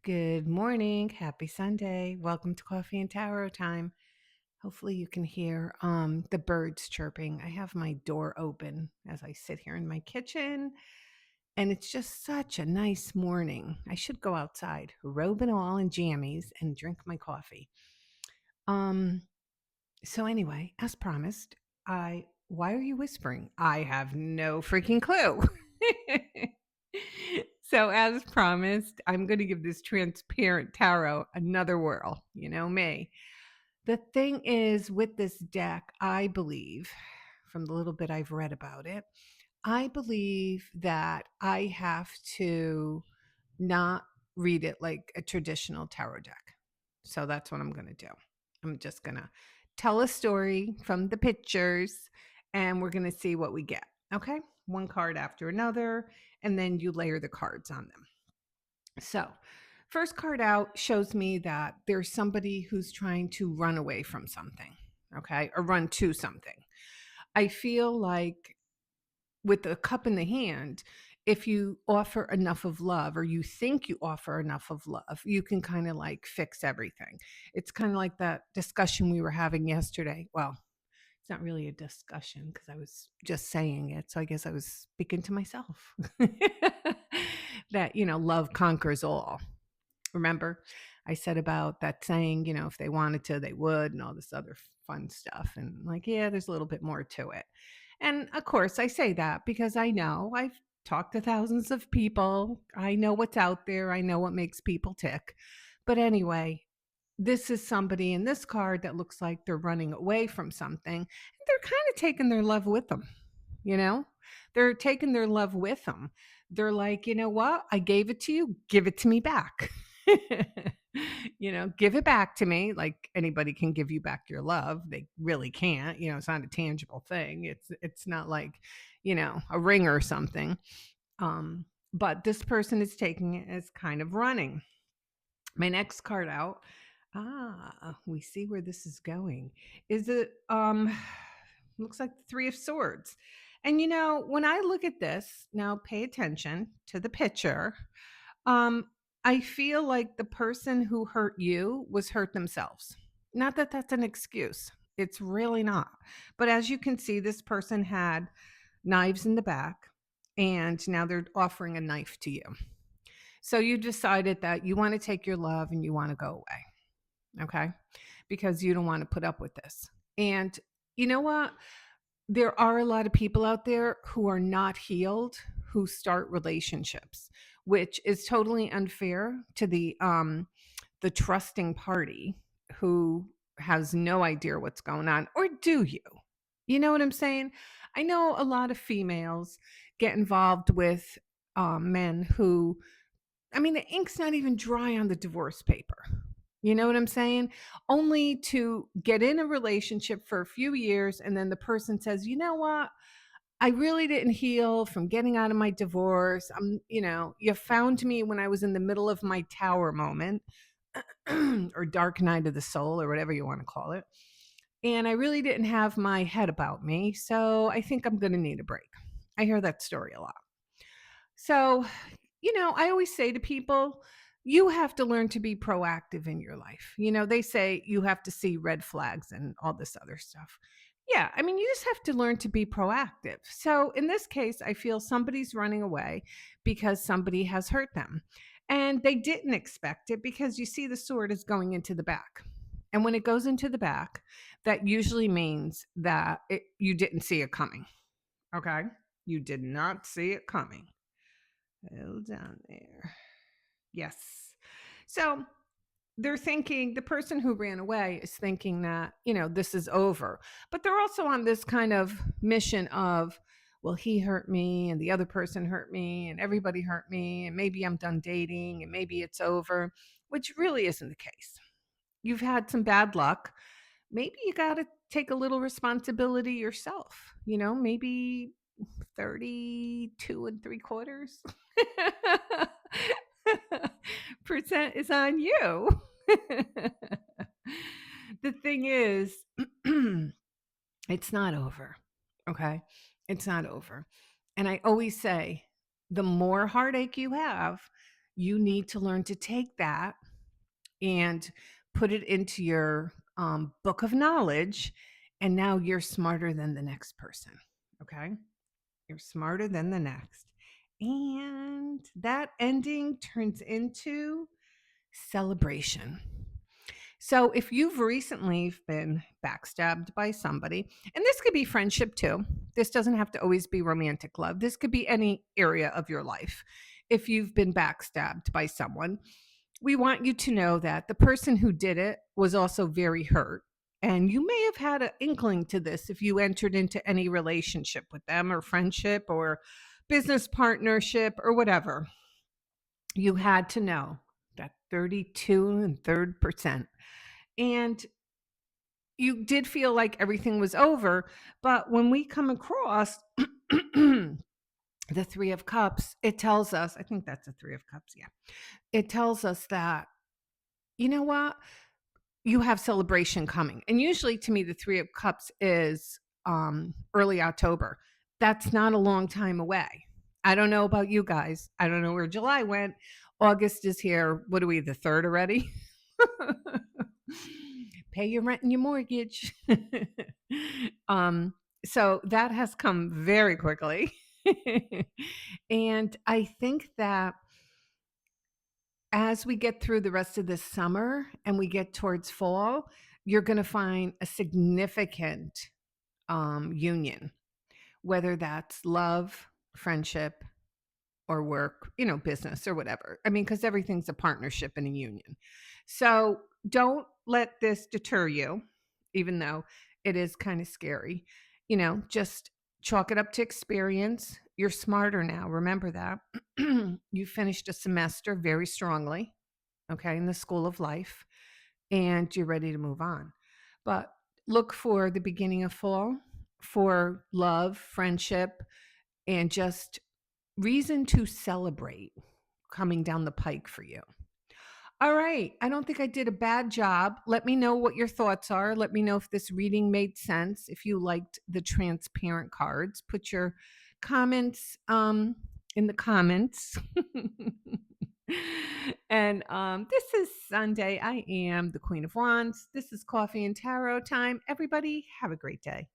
Good morning. Happy Sunday. Welcome to Coffee and Tarot time. Hopefully you can hear the birds chirping. I have my door open as I sit here in my kitchen, and it's just such a nice morning. I should go outside, robe and all in jammies, and drink my coffee. Um so anyway, as promised, I why are you whispering? I have no freaking clue. So as promised, I'm going to give this transparent tarot another whirl. You know me. The thing is with this deck, I believe, from the little bit I've read about it, I believe that I have to not read it like a traditional tarot deck. So that's what I'm going to do. I'm just going to tell a story from the pictures and we're going to see what we get. Okay? One card after another, and then you layer the cards on them. So, first card out shows me that there's somebody who's trying to run away from something, okay, or run to something. I feel like with the cup in the hand, if you offer enough of love or you think you offer enough of love, you can kind of like fix everything. It's kind of like that discussion we were having yesterday. Well, it's not really a discussion because I was just saying it. So I guess I was speaking to myself that, love conquers all. Remember, I said about that saying, if they wanted to, they would, and all this other fun stuff. And like, yeah, there's a little bit more to it. And of course, I say that because I know I've talked to thousands of people. I know what's out there, I know what makes people tick. But anyway, this is somebody in this card that looks like they're running away from something. And they're kind of taking their love with them, you know? They're taking their love with them. They're like, you know what? I gave it to you, give it to me back. Give it back to me. Like anybody can give you back your love. They really can't. It's not a tangible thing. It's not like, a ring or something. But this person is taking it as kind of running. My next card out, we see where this is going. Is it looks like the 3 of swords. And when I look at this, now pay attention to the picture. Um I feel like the person who hurt you was hurt themselves. Not that that's an excuse. It's really not. But as you can see, this person had knives in the back and now they're offering a knife to you. So you decided that you want to take your love and you want to go away, okay? Because you don't want to put up with this. And you know what? There are a lot of people out there who are not healed who start relationships, which is totally unfair to the trusting party who has no idea what's going on. Or do you? You know what I'm saying? I know a lot of females get involved with men who, I mean, the ink's not even dry on the divorce paper. You know what I'm saying? Only to get in a relationship for a few years and then the person says, "You know what? I really didn't heal from getting out of my divorce. You found me when I was in the middle of my tower moment or dark night of the soul or whatever you want to call it. And I really didn't have my head about me. So I think I'm going to need a break." I hear that story a lot. So, I always say to people, you have to learn to be proactive in your life. They say you have to see red flags and all this other stuff. Yeah, I mean, you just have to learn to be proactive. So, in this case, I feel somebody's running away because somebody has hurt them. And they didn't expect it because you see the sword is going into the back. And when it goes into the back, that usually means that you didn't see it coming. Okay? You did not see it coming. Hold on there. Yes. So they're thinking, the person who ran away is thinking that, this is over. But they're also on this kind of mission of, well, he hurt me and the other person hurt me and everybody hurt me and maybe I'm done dating and maybe it's over, which really isn't the case. You've had some bad luck. Maybe you got to take a little responsibility yourself. Maybe 32 and three quarters percent is on you. The thing is, it's not over. Okay. It's not over. And I always say, the more heartache you have, You need to learn to take that and put it into your book of knowledge. And now you're smarter than the next person. Okay. You're smarter than the next. And that ending turns into celebration. So if you've recently been backstabbed by somebody, and this could be friendship too, this doesn't have to always be romantic love. This could be any area of your life. If you've been backstabbed by someone, we want you to know that the person who did it was also very hurt. And you may have had an inkling to this if you entered into any relationship with them or friendship or business partnership or whatever. You had to know that 32 and third percent. And you did feel like everything was over. But when we come across the Three of Cups, it tells us, I think that's a Three of Cups. Yeah. It tells us that, you know what? You have celebration coming. And usually to me, the Three of Cups is early October. That's not a long time away. I don't know about you guys. I don't know where July went. August is here. What are we, the third already? Pay your rent and your mortgage. um, so that has come very quickly. And I think that as we get through the rest of this summer and we get towards fall, you're going to find a significant union, whether that's love, friendship, or work, business or whatever. I mean, because everything's a partnership and a union. So don't let this deter you, even though it is kind of scary. Just chalk it up to experience. You're smarter now. Remember that. You finished a semester very strongly, okay, in the school of life, and you're ready to move on. But look for the beginning of fall for love, friendship, and just reason to celebrate coming down the pike for you. All right. I don't think I did a bad job. Let me know what your thoughts are. Let me know if this reading made sense. If you liked the transparent cards, put your comments in the comments. And this is Sunday. I am the Queen of Wands. This is Coffee and Tarot time. Everybody, have a great day.